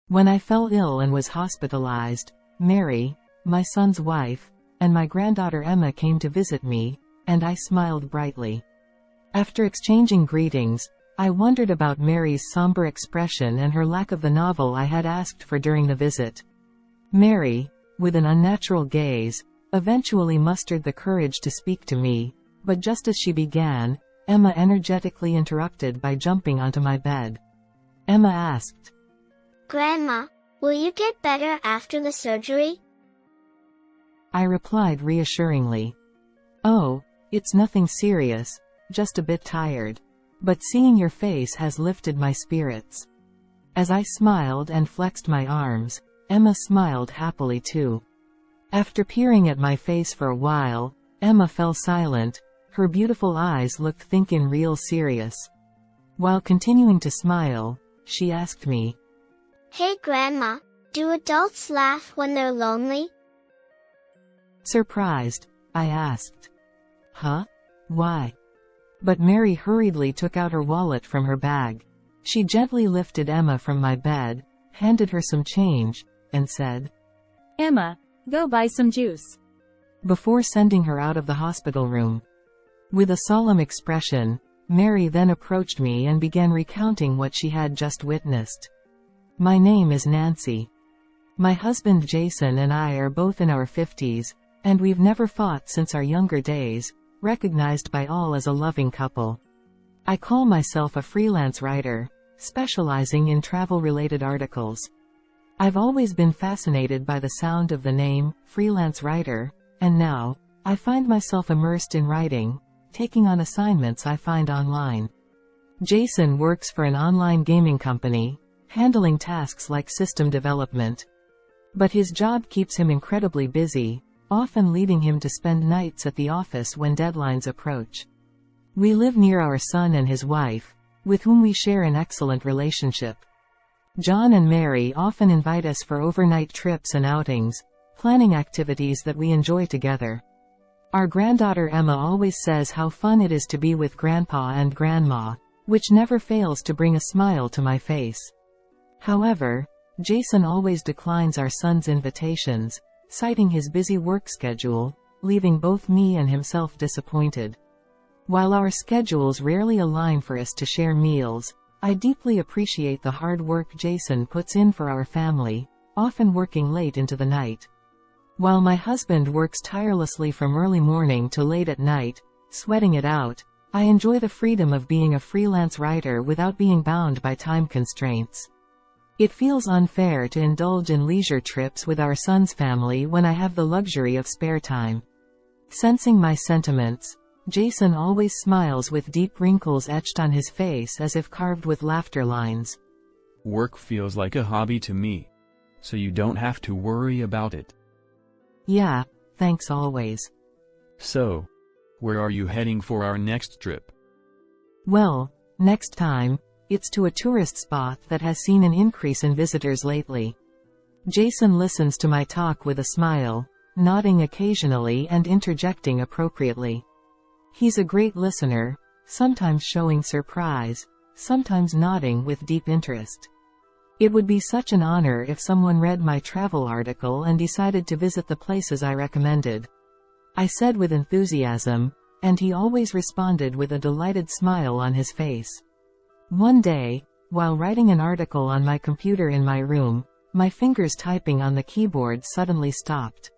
When I fell ill and was hospitalized, Mary, my son's wife, and my granddaughter Emma came to visit me, and I smiled brightly. After exchanging greetings, I wondered about Mary's somber expression and her lack of the novel I had asked for during the visit. Mary, with an unnatural gaze, eventually mustered the courage to speak to me, but just as she began, Emma energetically interrupted by jumping onto my bed. Emma asked, "Grandma, will you get better after the surgery?" I replied reassuringly, "Oh, it's nothing serious, just a bit tired. But seeing your face has lifted my spirits." As I smiled and flexed my arms, Emma smiled happily too. After peering at my face for a while, Emma fell silent. Her beautiful eyes looked thinking real serious. While continuing to smile, she asked me, "Hey Grandma, do adults laugh when they're lonely?" Surprised, I asked, "Huh? Why?" But Mary hurriedly took out her wallet from her bag. She gently lifted Emma from my bed, handed her some change, and said, "Emma, go buy some juice," before sending her out of the hospital room. With a solemn expression, Mary then approached me and began recounting what she had just witnessed. "My name is Nancy. My husband Jason and I are both in our 50s, and we've never fought since our younger days, recognized by all as a loving couple. I call myself a freelance writer, specializing in travel-related articles. I've always been fascinated by the sound of the name, freelance writer, and now, I find myself immersed in writing, taking on assignments I find online. Jason works for an online gaming company, handling tasks like system development. But his job keeps him incredibly busy, often leading him to spend nights at the office when deadlines approach. We live near our son and his wife, with whom we share an excellent relationship. John and Mary often invite us for overnight trips and outings, planning activities that we enjoy together. Our granddaughter Emma always says how fun it is to be with Grandpa and Grandma, which never fails to bring a smile to my face. However, Jason always declines our son's invitations, citing his busy work schedule, leaving both me and himself disappointed. While our schedules rarely align for us to share meals, I deeply appreciate the hard work Jason puts in for our family, often working late into the night. While my husband works tirelessly from early morning to late at night, sweating it out, I enjoy the freedom of being a freelance writer without being bound by time constraints. It feels unfair to indulge in leisure trips with our son's family when I have the luxury of spare time. Sensing my sentiments, Jason always smiles with deep wrinkles etched on his face as if carved with laughter lines. "Work feels like a hobby to me. So you don't have to worry about it." "Yeah, thanks always." "So, where are you heading for our next trip?" "Well, next time, it's to a tourist spot that has seen an increase in visitors lately." Jason listens to my talk with a smile, nodding occasionally and interjecting appropriately. He's a great listener, sometimes showing surprise, sometimes nodding with deep interest. It would be such an honor if someone read my travel article and decided to visit the places I recommended. I said with enthusiasm, and he always responded with a delighted smile on his face. One day, while writing an article on my computer in my room, my fingers typing on the keyboard suddenly stopped.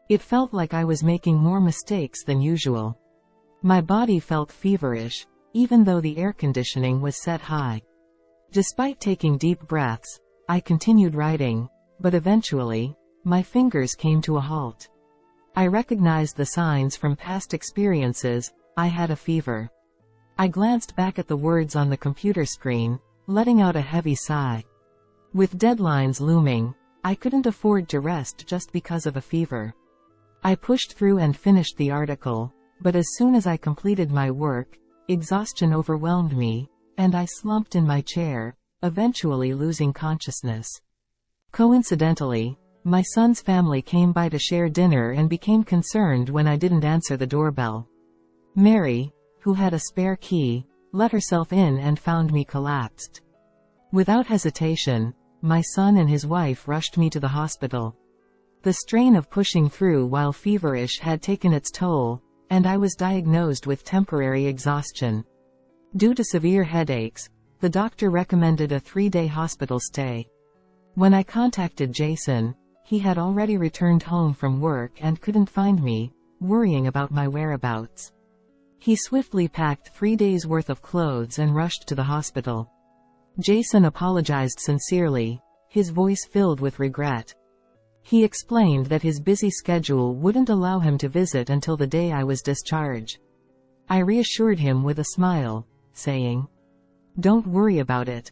It felt like I was making more mistakes than usual. My body felt feverish, even though the air conditioning was set high. Despite taking deep breaths, I continued writing, but eventually, my fingers came to a halt. I recognized the signs from past experiences. I had a fever. I glanced back at the words on the computer screen, letting out a heavy sigh. With deadlines looming, I couldn't afford to rest just because of a fever. I pushed through and finished the article, but as soon as I completed my work, exhaustion overwhelmed me, and I slumped in my chair, eventually losing consciousness. Coincidentally, my son's family came by to share dinner and became concerned when I didn't answer the doorbell. Mary, who had a spare key, let herself in and found me collapsed. Without hesitation, my son and his wife rushed me to the hospital. The strain of pushing through while feverish had taken its toll, and I was diagnosed with temporary exhaustion. Due to severe headaches, the doctor recommended a 3-day hospital stay. When I contacted Jason, he had already returned home from work and couldn't find me, worrying about my whereabouts. He swiftly packed 3 days' worth of clothes and rushed to the hospital. Jason apologized sincerely, his voice filled with regret. He explained that his busy schedule wouldn't allow him to visit until the day I was discharged. I reassured him with a smile, saying, "Don't worry about it."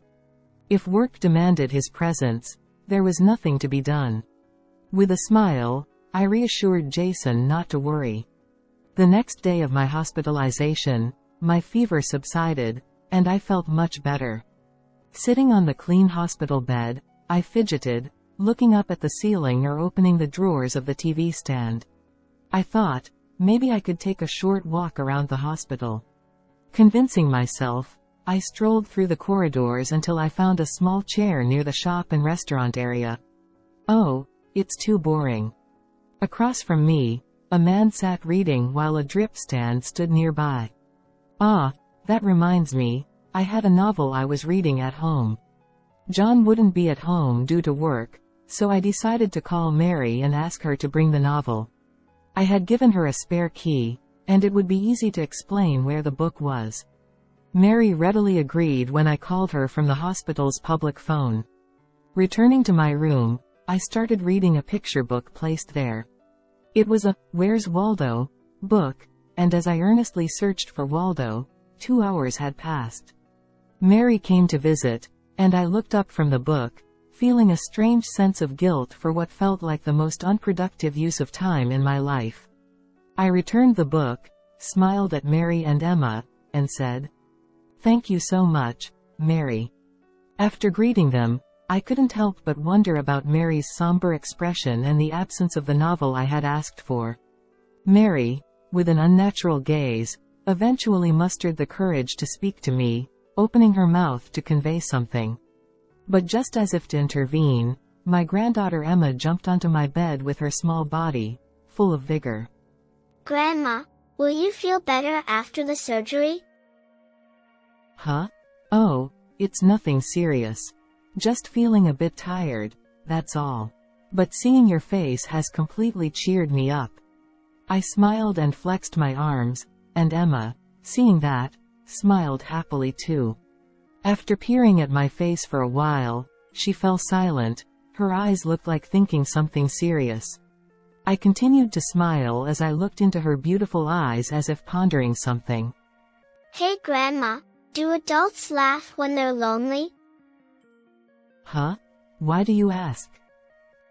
If work demanded his presence, there was nothing to be done. With a smile, I reassured Jason not to worry. The next day of my hospitalization, my fever subsided, and I felt much better. Sitting on the clean hospital bed, I fidgeted, looking up at the ceiling or opening the drawers of the TV stand. I thought, maybe I could take a short walk around the hospital. Convincing myself, I strolled through the corridors until I found a small chair near the shop and restaurant area. Oh, it's too boring. Across from me, a man sat reading while a drip stand stood nearby. Ah, that reminds me, I had a novel I was reading at home. John wouldn't be at home due to work, so I decided to call Mary and ask her to bring the novel. I had given her a spare key, and it would be easy to explain where the book was. Mary readily agreed when I called her from the hospital's public phone. Returning to my room, I started reading a picture book placed there. It was a "Where's Waldo?" book, and as I earnestly searched for Waldo, 2 hours had passed. Mary came to visit, and I looked up from the book, feeling a strange sense of guilt for what felt like the most unproductive use of time in my life. I returned the book, smiled at Mary and Emma, and said, "Thank you so much, Mary." After greeting them, I couldn't help but wonder about Mary's somber expression and the absence of the novel I had asked for. Mary, with an unnatural gaze, eventually mustered the courage to speak to me, opening her mouth to convey something. But just as if to intervene, my granddaughter Emma jumped onto my bed with her small body, full of vigor. Grandma, will you feel better after the surgery? Huh? Oh, it's nothing serious. Just feeling a bit tired, that's all. But seeing your face has completely cheered me up. I smiled and flexed my arms, and Emma, seeing that, smiled happily too. After peering at my face for a while, she fell silent, her eyes looked like thinking something serious. I continued to smile as I looked into her beautiful eyes as if pondering something. Hey Grandma, do adults laugh when they're lonely? Huh? Why do you ask?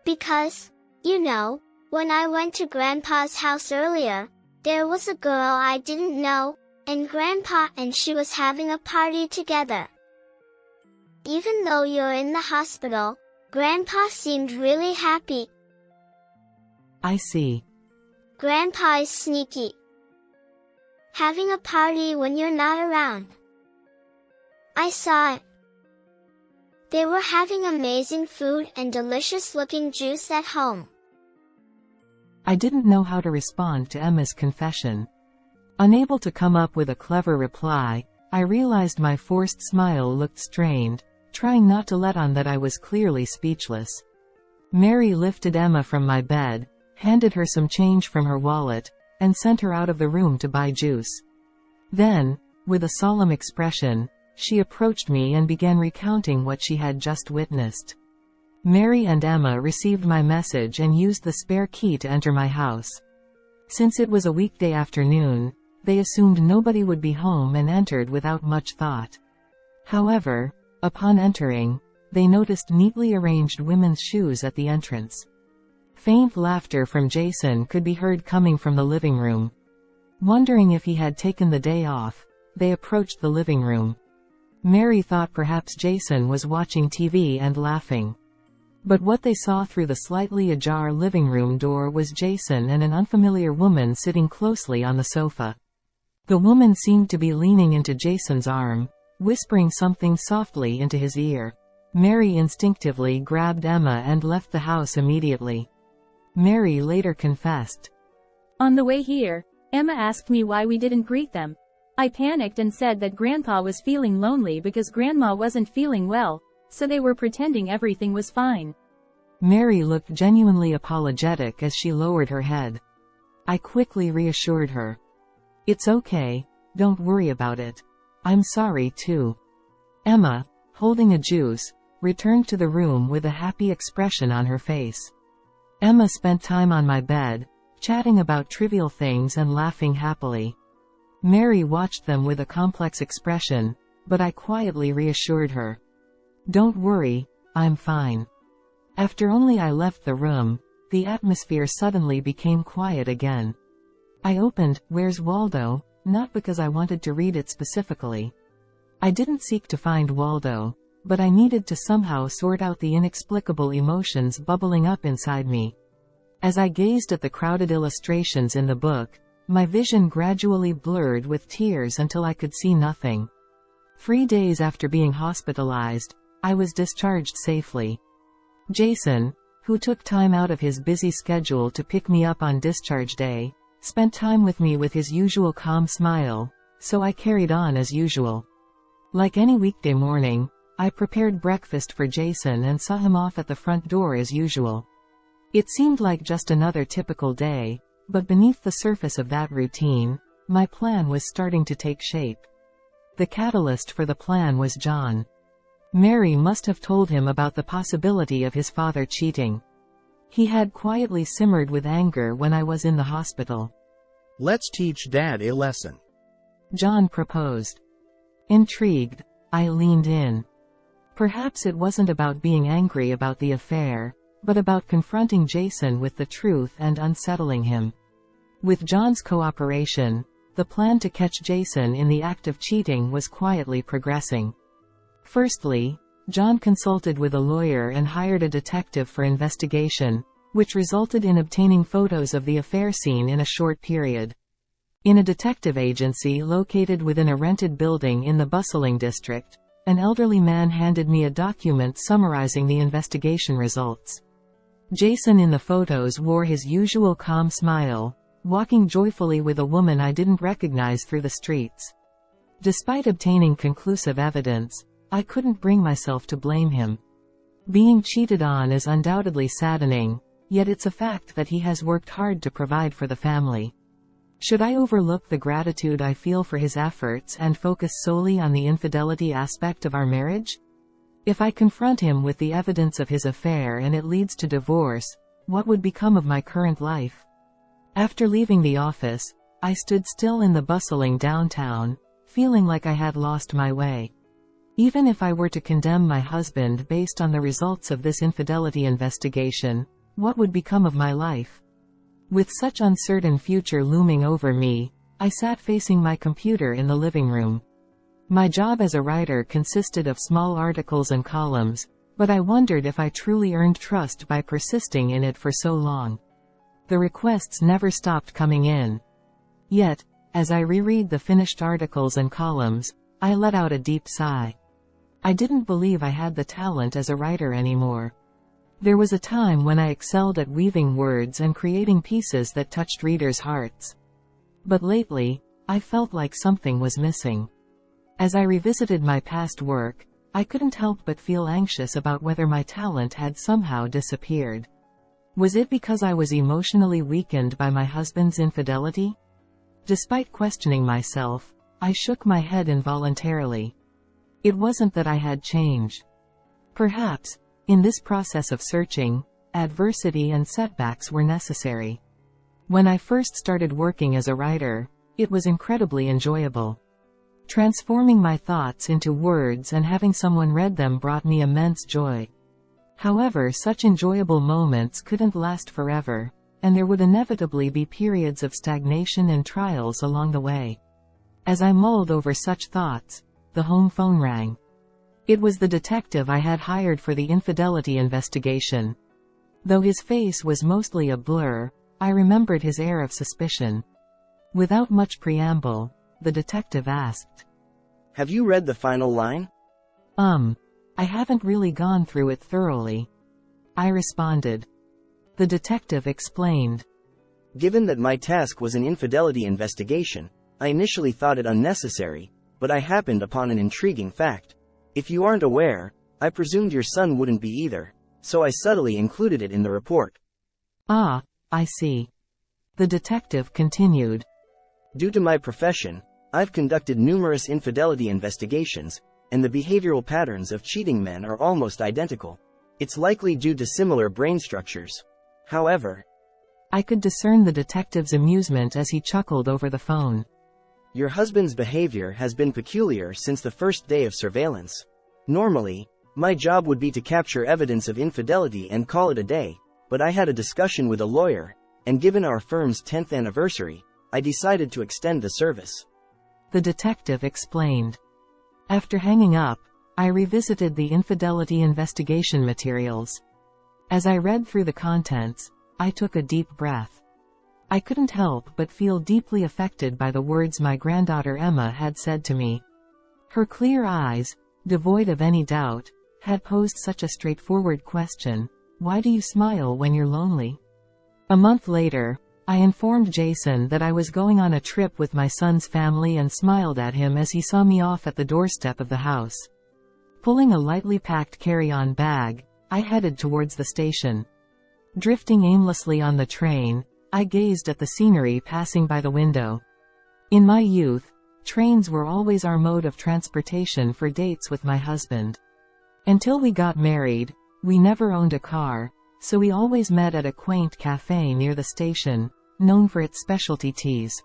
Because, when I went to Grandpa's house earlier, there was a girl I didn't know, and Grandpa and she was having a party together. Even though you're in the hospital, Grandpa seemed really happy. I see. Grandpa is sneaky. Having a party when you're not around. I saw it. They were having amazing food and delicious-looking juice at home. I didn't know how to respond to Emma's confession. Unable to come up with a clever reply, I realized my forced smile looked strained, trying not to let on that I was clearly speechless. Mary lifted Emma from my bed, handed her some change from her wallet, and sent her out of the room to buy juice. Then, with a solemn expression, she approached me and began recounting what she had just witnessed. Mary and Emma received my message and used the spare key to enter my house. Since it was a weekday afternoon, they assumed nobody would be home and entered without much thought. However, upon entering, they noticed neatly arranged women's shoes at the entrance. Faint laughter from Jason could be heard coming from the living room. Wondering if he had taken the day off, they approached the living room. Mary thought perhaps Jason was watching TV and laughing. But what they saw through the slightly ajar living room door was Jason and an unfamiliar woman sitting closely on the sofa. The woman seemed to be leaning into Jason's arm, whispering something softly into his ear. Mary instinctively grabbed Emma and left the house immediately. Mary later confessed. On the way here, Emma asked me why we didn't greet them. I panicked and said that Grandpa was feeling lonely because Grandma wasn't feeling well, so they were pretending everything was fine. Mary looked genuinely apologetic as she lowered her head. I quickly reassured her. It's okay, don't worry about it. I'm sorry too. Emma, holding a juice, returned to the room with a happy expression on her face. Emma spent time on my bed, chatting about trivial things and laughing happily. Mary watched them with a complex expression, but I quietly reassured her. Don't worry, I'm fine. After only I left the room, the atmosphere suddenly became quiet again. I opened Where's Waldo, not because I wanted to read it specifically. I didn't seek to find Waldo, but I needed to somehow sort out the inexplicable emotions bubbling up inside me. As I gazed at the crowded illustrations in the book, my vision gradually blurred with tears until I could see nothing. 3 days after being hospitalized, I was discharged safely. Jason, who took time out of his busy schedule to pick me up on discharge day, spent time with me with his usual calm smile, so I carried on as usual. Like any weekday morning, I prepared breakfast for Jason and saw him off at the front door as usual. It seemed like just another typical day, but beneath the surface of that routine, my plan was starting to take shape. The catalyst for the plan was John. Mary must have told him about the possibility of his father cheating. He had quietly simmered with anger when I was in the hospital. Let's teach Dad a lesson. John proposed. Intrigued, I leaned in. Perhaps it wasn't about being angry about the affair, but about confronting Jason with the truth and unsettling him. With John's cooperation, the plan to catch Jason in the act of cheating was quietly progressing. Firstly, John consulted with a lawyer and hired a detective for investigation, which resulted in obtaining photos of the affair scene in a short period. In a detective agency located within a rented building in the bustling district, an elderly man handed me a document summarizing the investigation results. Jason in the photos wore his usual calm smile, walking joyfully with a woman I didn't recognize through the streets. Despite obtaining conclusive evidence, I couldn't bring myself to blame him. Being cheated on is undoubtedly saddening, yet it's a fact that he has worked hard to provide for the family. Should I overlook the gratitude I feel for his efforts and focus solely on the infidelity aspect of our marriage? If I confront him with the evidence of his affair and it leads to divorce, what would become of my current life? After leaving the office, I stood still in the bustling downtown, feeling like I had lost my way. Even if I were to condemn my husband based on the results of this infidelity investigation, what would become of my life? With such uncertain future looming over me, I sat facing my computer in the living room. My job as a writer consisted of small articles and columns, but I wondered if I truly earned trust by persisting in it for so long. The requests never stopped coming in. Yet, as I reread the finished articles and columns, I let out a deep sigh. I didn't believe I had the talent as a writer anymore. There was a time when I excelled at weaving words and creating pieces that touched readers' hearts. But lately, I felt like something was missing. As I revisited my past work, I couldn't help but feel anxious about whether my talent had somehow disappeared. Was it because I was emotionally weakened by my husband's infidelity? Despite questioning myself, I shook my head involuntarily. It wasn't that I had changed. Perhaps, in this process of searching, adversity and setbacks were necessary. When I first started working as a writer, it was incredibly enjoyable. Transforming my thoughts into words and having someone read them brought me immense joy. However, such enjoyable moments couldn't last forever, and there would inevitably be periods of stagnation and trials along the way. As I mulled over such thoughts, the home phone rang. It was the detective I had hired for the infidelity investigation. Though his face was mostly a blur, I remembered his air of suspicion. Without much preamble, the detective asked, Have you read the final line? I haven't really gone through it thoroughly, I responded. The detective explained. Given that my task was an infidelity investigation, I initially thought it unnecessary, but I happened upon an intriguing fact. If you aren't aware, I presumed your son wouldn't be either, so I subtly included it in the report. Ah, I see. The detective continued. Due to my profession, I've conducted numerous infidelity investigations, and the behavioral patterns of cheating men are almost identical. It's likely due to similar brain structures. However, I could discern the detective's amusement as he chuckled over the phone. Your husband's behavior has been peculiar since the first day of surveillance. Normally, my job would be to capture evidence of infidelity and call it a day, but I had a discussion with a lawyer, and given our firm's 10th anniversary, I decided to extend the service. The detective explained. After hanging up, I revisited the infidelity investigation materials. As I read through the contents, I took a deep breath. I couldn't help but feel deeply affected by the words my granddaughter Emma had said to me. Her clear eyes, devoid of any doubt, had posed such a straightforward question: why do you smile when you're lonely? A month later, I informed Jason that I was going on a trip with my son's family and smiled at him as he saw me off at the doorstep of the house. Pulling a lightly packed carry-on bag, I headed towards the station. Drifting aimlessly on the train, I gazed at the scenery passing by the window. In my youth, trains were always our mode of transportation for dates with my husband. Until we got married, we never owned a car, so we always met at a quaint cafe near the station, known for its specialty teas.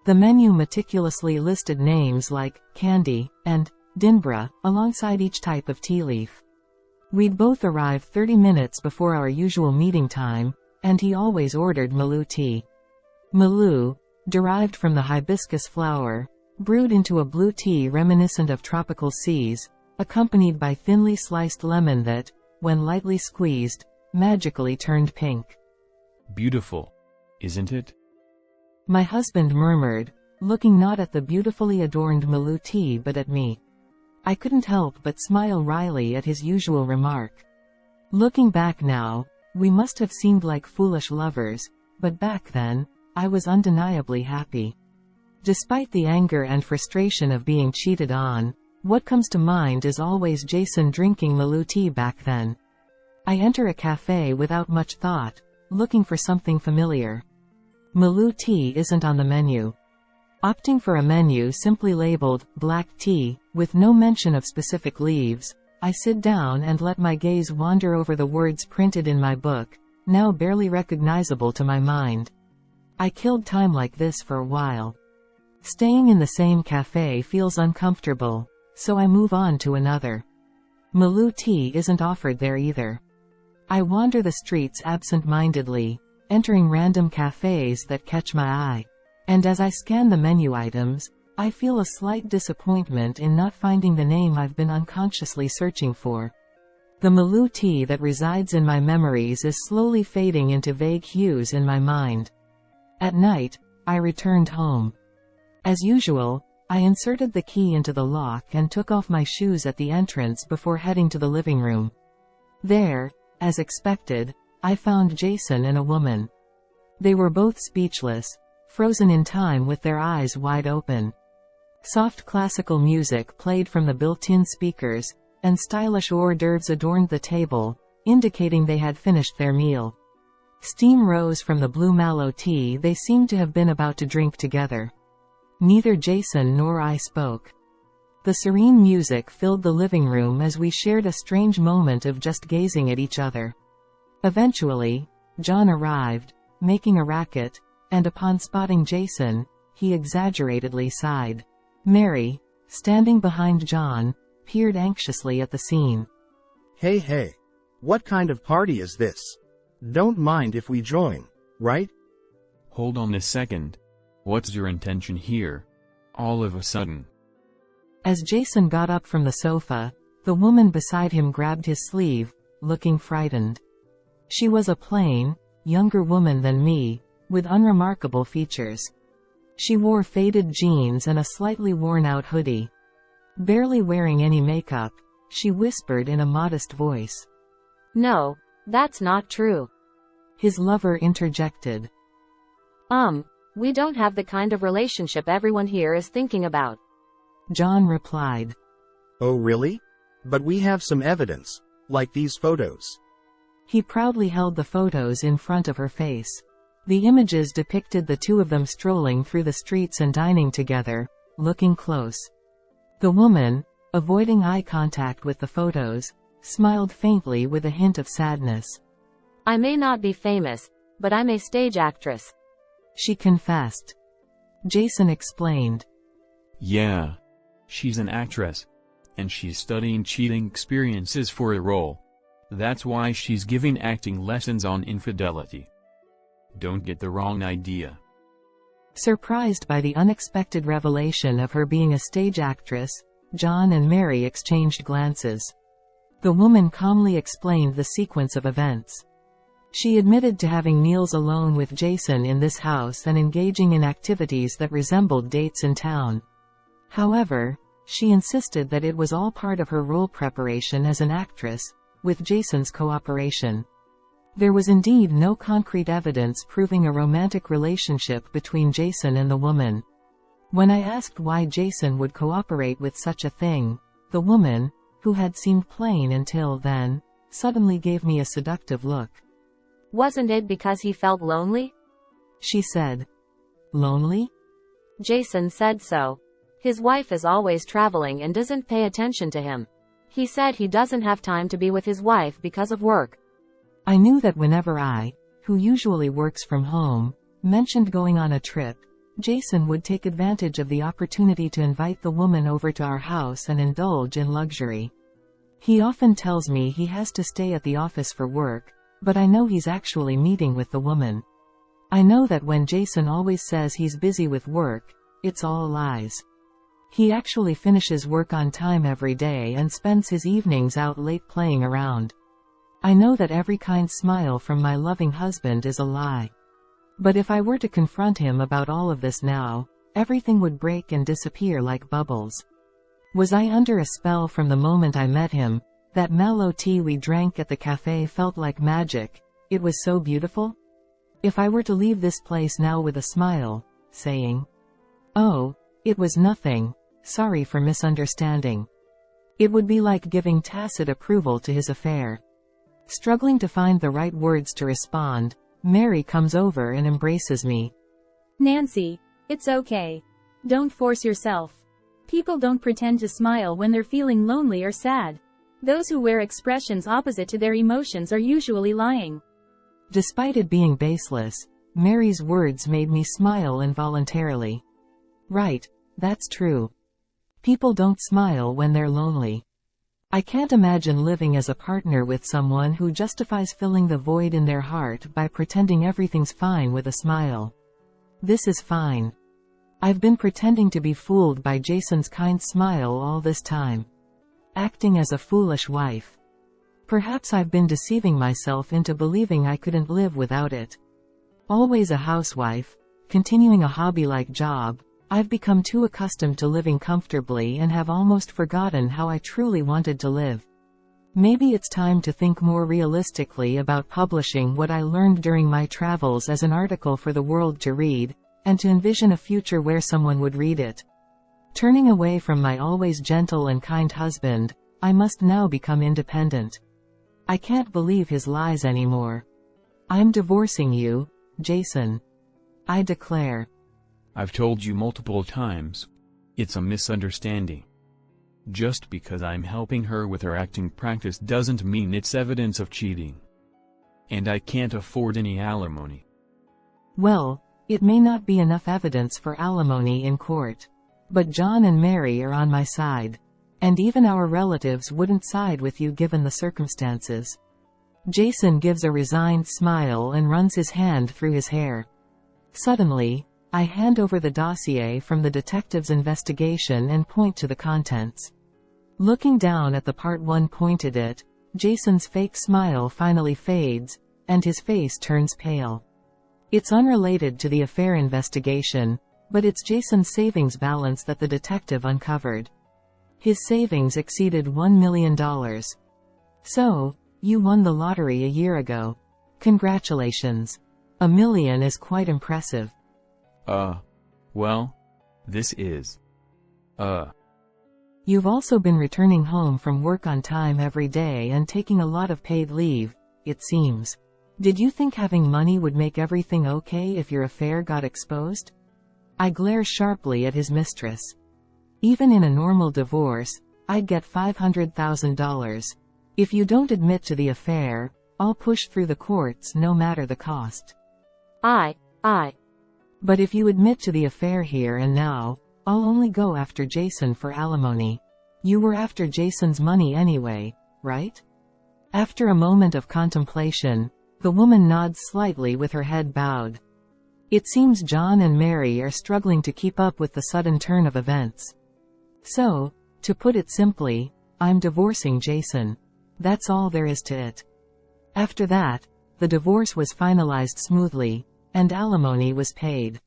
The menu meticulously listed names like Candy and Dinbra alongside each type of tea leaf. We'd both arrive 30 minutes before our usual meeting time, and he always ordered Maloo tea. Maloo, derived from the hibiscus flower, brewed into a blue tea reminiscent of tropical seas, accompanied by thinly sliced lemon that, when lightly squeezed, magically turned pink. Beautiful, isn't it? My husband murmured, looking not at the beautifully adorned Maloo tea but at me. I couldn't help but smile wryly at his usual remark. Looking back now, we must have seemed like foolish lovers, but back then, I was undeniably happy. Despite the anger and frustration of being cheated on, what comes to mind is always Jason drinking Maloo tea back then. I enter a cafe without much thought, looking for something familiar. Maloo tea isn't on the menu. Opting for a menu simply labeled black tea, with no mention of specific leaves, I sit down and let my gaze wander over the words printed in my book, now barely recognizable to my mind. I killed time like this for a while. Staying in the same cafe feels uncomfortable, so I move on to another. Maloo tea isn't offered there either. I wander the streets absent-mindedly, entering random cafes that catch my eye. And as I scan the menu items, I feel a slight disappointment in not finding the name I've been unconsciously searching for. The Maloo tea that resides in my memories is slowly fading into vague hues in my mind. At night, I returned home. As usual, I inserted the key into the lock and took off my shoes at the entrance before heading to the living room. There, as expected, I found Jason and a woman. They were both speechless, frozen in time with their eyes wide open. Soft classical music played from the built-in speakers, and stylish hors d'oeuvres adorned the table, indicating they had finished their meal. Steam rose from the blue mallow tea they seemed to have been about to drink together. Neither Jason nor I spoke. The serene music filled the living room as we shared a strange moment of just gazing at each other. Eventually, John arrived, making a racket, and upon spotting Jason, he exaggeratedly sighed. Mary, standing behind John, peered anxiously at the scene. Hey, what kind of party is this? Don't mind if we join, right? Hold on a second. What's your intention here? All of a sudden. As Jason got up from the sofa, the woman beside him grabbed his sleeve, looking frightened. She was a plain, younger woman than me, with unremarkable features. She wore faded jeans and a slightly worn-out hoodie. Barely wearing any makeup, she whispered in a modest voice. No, that's not true. His lover interjected. We don't have the kind of relationship everyone here is thinking about. John replied. Oh really? But we have some evidence, like these photos. He proudly held the photos in front of her face. The images depicted the two of them strolling through the streets and dining together, looking close. The woman, avoiding eye contact with the photos, smiled faintly with a hint of sadness. I may not be famous, but I'm a stage actress, she confessed. Jason explained. Yeah. She's an actress. And she's studying cheating experiences for a role. That's why she's giving acting lessons on infidelity. Don't get the wrong idea. Surprised by the unexpected revelation of her being a stage actress, John and Mary exchanged glances. The woman calmly explained the sequence of events. She admitted to having meals alone with Jason in this house and engaging in activities that resembled dates in town. However, she insisted that it was all part of her role preparation as an actress, with Jason's cooperation. There was indeed no concrete evidence proving a romantic relationship between Jason and the woman. When I asked why Jason would cooperate with such a thing, the woman, who had seemed plain until then, suddenly gave me a seductive look. Wasn't it because he felt lonely? She said. Lonely? Jason said so. His wife is always traveling and doesn't pay attention to him. He said he doesn't have time to be with his wife because of work. I knew that whenever I, who usually works from home, mentioned going on a trip, Jason would take advantage of the opportunity to invite the woman over to our house and indulge in luxury. He often tells me he has to stay at the office for work, but I know he's actually meeting with the woman. I know that when Jason always says he's busy with work, it's all lies. He actually finishes work on time every day and spends his evenings out late playing around. I know that every kind smile from my loving husband is a lie. But if I were to confront him about all of this now, everything would break and disappear like bubbles. Was I under a spell from the moment I met him? That mellow tea we drank at the cafe felt like magic. It was so beautiful. If I were to leave this place now with a smile, saying, "Oh, it was nothing, sorry for misunderstanding," it would be like giving tacit approval to his affair. Struggling to find the right words to respond, Mary comes over and embraces me. Nancy, it's okay. Don't force yourself. People don't pretend to smile when they're feeling lonely or sad. Those who wear expressions opposite to their emotions are usually lying. Despite it being baseless, Mary's words made me smile involuntarily. Right, that's true. People don't smile when they're lonely. I can't imagine living as a partner with someone who justifies filling the void in their heart by pretending everything's fine with a smile. This is fine. I've been pretending to be fooled by Jason's kind smile all this time. Acting as a foolish wife. Perhaps I've been deceiving myself into believing I couldn't live without it. Always a housewife, continuing a hobby-like job, I've become too accustomed to living comfortably and have almost forgotten how I truly wanted to live. Maybe it's time to think more realistically about publishing what I learned during my travels as an article for the world to read, and to envision a future where someone would read it. Turning away from my always gentle and kind husband, I must now become independent. I can't believe his lies anymore. I'm divorcing you, Jason. I declare. I've told you multiple times. It's a misunderstanding. Just because I'm helping her with her acting practice doesn't mean it's evidence of cheating. And I can't afford any alimony. Well, it may not be enough evidence for alimony in court. But John and Mary are on my side. And even our relatives wouldn't side with you given the circumstances. Jason gives a resigned smile and runs his hand through his hair. Suddenly, I hand over the dossier from the detective's investigation and point to the contents. Looking down at the part 1 pointed at, Jason's fake smile finally fades, and his face turns pale. It's unrelated to the affair investigation, but it's Jason's savings balance that the detective uncovered. His savings exceeded $1 million. So, you won the lottery a year ago. Congratulations. $1 million is quite impressive. Well, this is. You've also been returning home from work on time every day and taking a lot of paid leave, it seems. Did you think having money would make everything okay if your affair got exposed? I glare sharply at his mistress. Even in a normal divorce, I'd get $500,000. If you don't admit to the affair, I'll push through the courts no matter the cost. But if you admit to the affair here and now, I'll only go after Jason for alimony. You were after Jason's money anyway, right? After a moment of contemplation, the woman nods slightly with her head bowed. It seems John and Mary are struggling to keep up with the sudden turn of events. So, to put it simply, I'm divorcing Jason. That's all there is to it. After that, the divorce was finalized smoothly, and alimony was paid.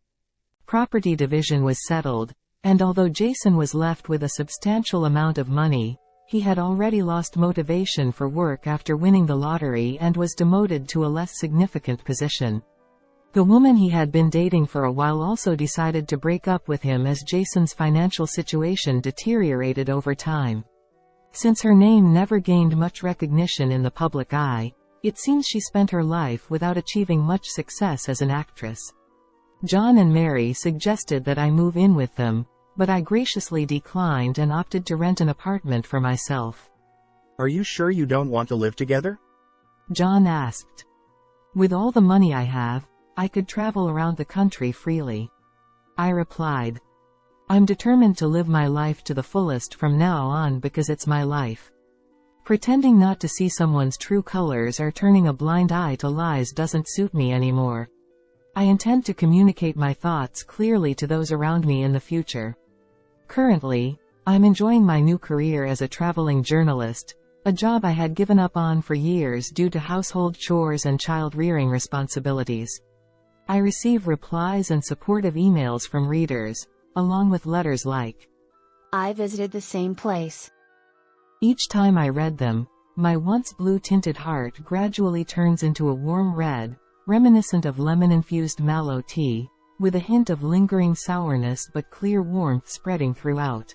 Property division was settled, and although Jason was left with a substantial amount of money, he had already lost motivation for work after winning the lottery and was demoted to a less significant position. The woman he had been dating for a while also decided to break up with him as Jason's financial situation deteriorated over time. Since her name never gained much recognition in the public eye, it seems she spent her life without achieving much success as an actress. John and Mary suggested that I move in with them, but I graciously declined and opted to rent an apartment for myself. Are you sure you don't want to live together? John asked. With all the money I have, I could travel around the country freely. I replied. I'm determined to live my life to the fullest from now on because it's my life. Pretending not to see someone's true colors or turning a blind eye to lies doesn't suit me anymore. I intend to communicate my thoughts clearly to those around me in the future. Currently, I'm enjoying my new career as a traveling journalist, a job I had given up on for years due to household chores and child-rearing responsibilities. I receive replies and supportive emails from readers, along with letters like, I visited the same place. Each time I read them, my once blue-tinted heart gradually turns into a warm red, reminiscent of lemon-infused mallow tea, with a hint of lingering sourness but clear warmth spreading throughout.